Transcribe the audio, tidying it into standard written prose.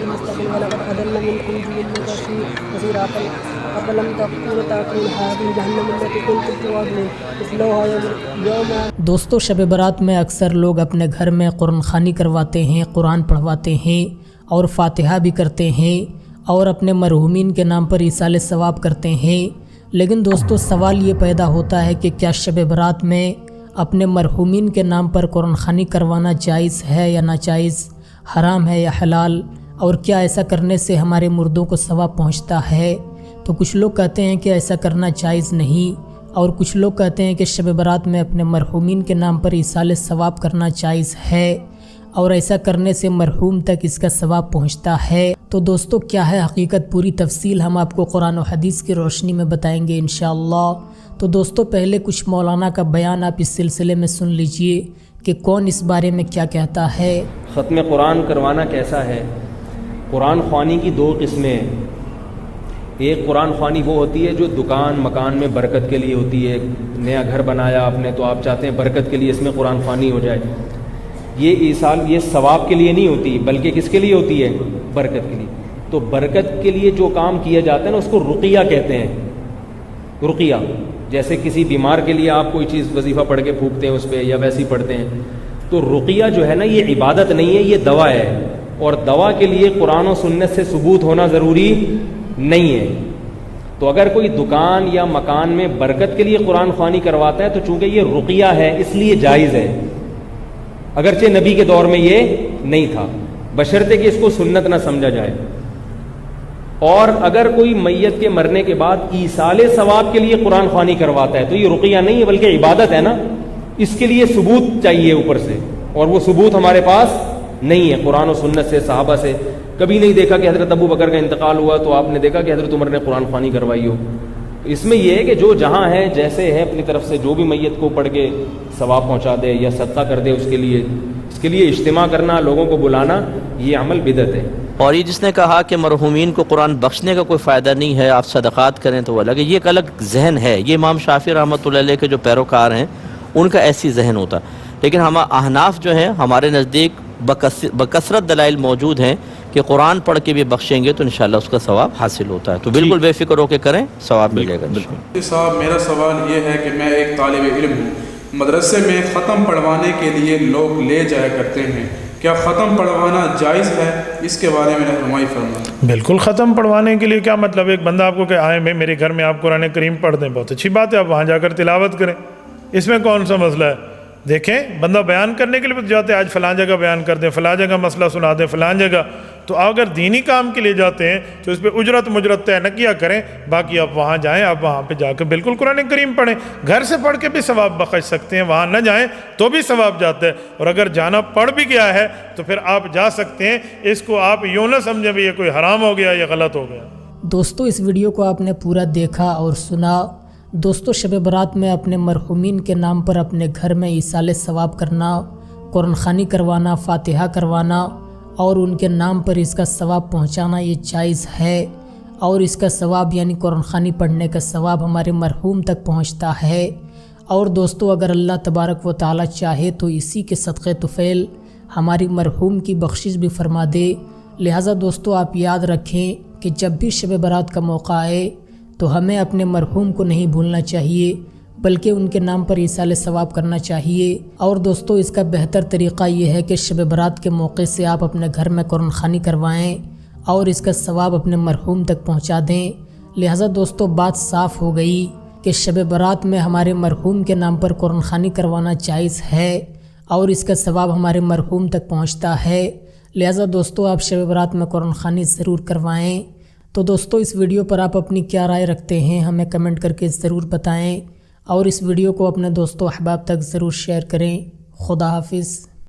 المستقيم ولقد أضل منكم جبلا كثيرا أفلم تكونوا تعقلون هذه جهنم التي كنتم توعدون اصلوها يوم. دوستو شب برات میں اکثر لوگ اپنے گھر میں قرآن خوانی کرواتے ہیں، قرآن پڑھواتے ہیں اور فاتحہ بھی کرتے ہیں اور اپنے مرحومین کے نام پر ایصال ثواب کرتے ہیں۔ لیکن دوستو سوال یہ پیدا ہوتا ہے کہ کیا شب برات میں اپنے مرحومین کے نام پر قرآن خوانی کروانا جائز ہے یا ناجائز، حرام ہے یا حلال، اور کیا ایسا کرنے سے ہمارے مردوں کو ثواب پہنچتا ہے؟ تو کچھ لوگ کہتے ہیں کہ ایسا کرنا جائز نہیں، اور کچھ لوگ کہتے ہیں کہ شب برات میں اپنے مرحومین کے نام پر ایصال ثواب کرنا جائز ہے اور ایسا کرنے سے مرحوم تک اس کا ثواب پہنچتا ہے۔ تو دوستو کیا ہے حقیقت، پوری تفصیل ہم آپ کو قرآن و حدیث کی روشنی میں بتائیں گے انشاءاللہ۔ تو دوستو پہلے کچھ مولانا کا بیان آپ اس سلسلے میں سن لیجئے کہ کون اس بارے میں کیا کہتا ہے۔ ختم قرآن کروانا کیسا ہے؟ قرآن خوانی کی دو قسمیں ہیں۔ ایک قرآن خوانی وہ ہوتی ہے جو دکان مکان میں برکت کے لیے ہوتی ہے، نیا گھر بنایا آپ نے تو آپ چاہتے ہیں برکت کے لیے اس میں قرآن خوانی ہو جائے۔ یہ ایصال یہ ثواب کے لیے نہیں ہوتی بلکہ کس کے لیے ہوتی ہے؟ برکت کے لیے۔ تو برکت کے لیے جو کام کیا جاتا ہے نا اس کو رقیہ کہتے ہیں۔ رقیہ جیسے کسی بیمار کے لیے آپ کوئی چیز وظیفہ پڑھ کے پھونکتے ہیں اس پہ یا ویسے ہی پڑھتے ہیں، تو رقیہ جو ہے نا یہ عبادت نہیں ہے، یہ دوا ہے، اور دوا کے لیے قرآن و سنت سے ثبوت ہونا ضروری نہیں ہے۔ تو اگر کوئی دکان یا مکان میں برکت کے لیے قرآن خوانی کرواتا ہے تو چونکہ یہ رقیہ ہے اس لیے جائز ہے، اگرچہ نبی کے دور میں یہ نہیں تھا، بشرطے کہ اس کو سنت نہ سمجھا جائے۔ اور اگر کوئی میت کے مرنے کے بعد ایصال ثواب کے لیے قرآن خوانی کرواتا ہے تو یہ رقیہ نہیں ہے بلکہ عبادت ہے نا، اس کے لیے ثبوت چاہیے اوپر سے، اور وہ ثبوت ہمارے پاس نہیں ہے قرآن و سنت سے، صحابہ سے کبھی نہیں دیکھا کہ حضرت ابو بکر کا انتقال ہوا تو آپ نے دیکھا کہ حضرت عمر نے قرآن خوانی کروائی ہو۔ اس میں یہ ہے کہ جو جہاں ہے جیسے ہے اپنی طرف سے جو بھی میت کو پڑھ کے ثواب پہنچا دے یا صدقہ کر دے، اس کے لیے اجتماع کرنا، لوگوں کو بلانا، یہ عمل بدعت ہے۔ اور یہ جس نے کہا کہ مرحومین کو قرآن بخشنے کا کوئی فائدہ نہیں ہے، آپ صدقات کریں تو وہ الگ ہے، یہ ایک الگ ذہن ہے۔ یہ امام شافعی رحمۃ اللہ علیہ کے جو پیروکار ہیں ان کا ایسی ذہن ہوتا، لیکن ہم احناف جو ہیں ہمارے نزدیک بکثرت دلائل موجود ہیں کہ قرآن پڑھ کے بھی بخشیں گے تو انشاءاللہ اس کا ثواب حاصل ہوتا ہے، تو بالکل بے فکر ہو کے کریں، ثواب ملے گا۔ صاحب میرا سوال یہ ہے کہ میں ایک طالب علم ہوں، مدرسے میں ختم پڑھوانے کے لیے لوگ لے جایا کرتے ہیں، کیا ختم پڑھوانا جائز ہے؟ اس کے بارے میں رہنمائی فرمائیں۔ بالکل، ختم پڑھوانے کے لیے کیا مطلب؟ ایک بندہ آپ کو کہ آئیں بھائی میرے گھر میں آپ قرآن کریم پڑھ دیں، بہت اچھی بات ہے، آپ وہاں جا کر تلاوت کریں، اس میں کون سا مسئلہ ہے؟ دیکھیں بندہ بیان کرنے کے لیے جاتے ہیں، آج فلاں جگہ بیان کر دیں، فلاں جگہ مسئلہ سنا دیں، فلاں جگہ، تو اگر دینی کام کے لیے جاتے ہیں تو اس پہ اجرت مجرت طے نہ کیا کریں، باقی آپ وہاں جائیں، آپ وہاں پہ جا کے بالکل قرآن کریم پڑھیں، گھر سے پڑھ کے بھی ثواب بخش سکتے ہیں، وہاں نہ جائیں تو بھی ثواب جاتا ہے، اور اگر جانا پڑھ بھی گیا ہے تو پھر آپ جا سکتے ہیں، اس کو آپ یوں نہ سمجھیں بھی یہ کوئی حرام ہو گیا یا غلط ہو گیا۔ دوستو اس ویڈیو کو آپ نے پورا دیکھا اور سنا۔ دوستو شب برات میں اپنے مرحومین کے نام پر اپنے گھر میں ایصال ثواب کرنا، قرآن خوانی کروانا، فاتحہ کروانا اور ان کے نام پر اس کا ثواب پہنچانا یہ جائز ہے، اور اس کا ثواب یعنی قرآن خوانی پڑھنے کا ثواب ہمارے مرحوم تک پہنچتا ہے۔ اور دوستو اگر اللہ تبارک و تعالی چاہے تو اسی کے صدقے طفیل ہماری مرحوم کی بخشش بھی فرما دے۔ لہٰذا دوستو آپ یاد رکھیں کہ جب بھی شب برات کا موقع آئے تو ہمیں اپنے مرحوم کو نہیں بھولنا چاہیے بلکہ ان کے نام پر ایصال ثواب کرنا چاہیے۔ اور دوستو اس کا بہتر طریقہ یہ ہے کہ شب برات کے موقع سے آپ اپنے گھر میں قرآن خوانی کروائیں اور اس کا ثواب اپنے مرحوم تک پہنچا دیں۔ لہٰذا دوستو بات صاف ہو گئی کہ شب برات میں ہمارے مرحوم کے نام پر قرآن خوانی کروانا جائز ہے اور اس کا ثواب ہمارے مرحوم تک پہنچتا ہے۔ لہٰذا دوستو آپ شب برات میں قرآن خوانی ضرور کروائیں۔ تو دوستو اس ویڈیو پر آپ اپنی کیا رائے رکھتے ہیں ہمیں کمنٹ کر کے ضرور بتائیں، اور اس ویڈیو کو اپنے دوستوں احباب تک ضرور شیئر کریں۔ خدا حافظ۔